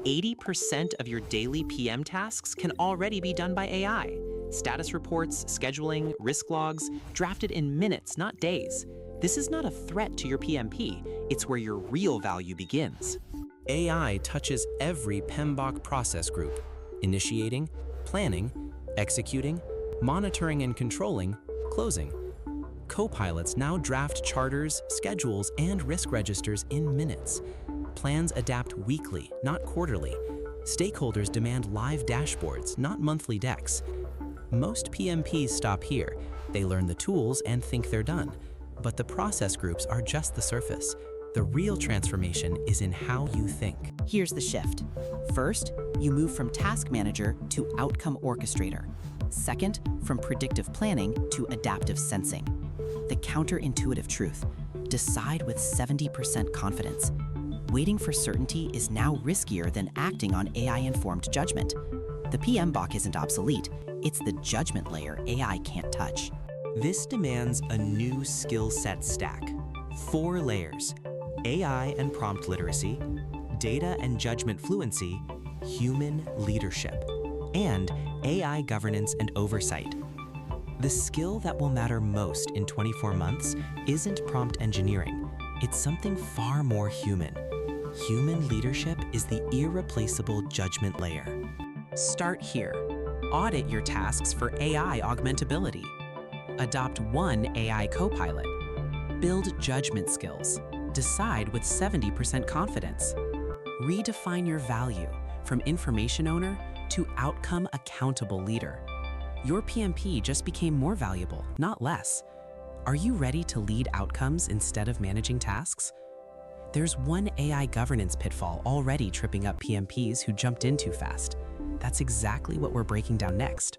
80% of your daily PM tasks can already be done by AI. Status reports, scheduling, risk logs, drafted in minutes, not days. This is not a threat to your PMP, it's where your real value begins. AI touches every PMBOK process group: initiating, planning, executing, monitoring and controlling, closing. Co-pilots now draft charters, schedules, and risk registers in minutes. Plans adapt weekly, not quarterly. Stakeholders demand live dashboards, not monthly decks. Most PMPs stop here. They learn the tools and think they're done. But the process groups are just the surface. The real transformation is in how you think. Here's the shift. First, you move from task manager to outcome orchestrator. Second, from predictive planning to adaptive sensing. The counterintuitive truth: decide with 70% confidence. Waiting for certainty is now riskier than acting on AI-informed judgment. The PMBOK isn't obsolete, it's the judgment layer AI can't touch. This demands a new skill set stack. 4 layers: AI and prompt literacy, data and judgment fluency, human leadership, and AI governance and oversight. The skill that will matter most in 24 months isn't prompt engineering. It's something far more human. Human leadership is the irreplaceable judgment layer. Start here. Audit your tasks for AI augmentability. Adopt one AI copilot. Build judgment skills. Decide with 70% confidence. Redefine your value from information owner to outcome accountable leader. Your PMP just became more valuable, not less. Are you ready to lead outcomes instead of managing tasks? There's one AI governance pitfall already tripping up PMPs who jumped in too fast. That's exactly what we're breaking down next.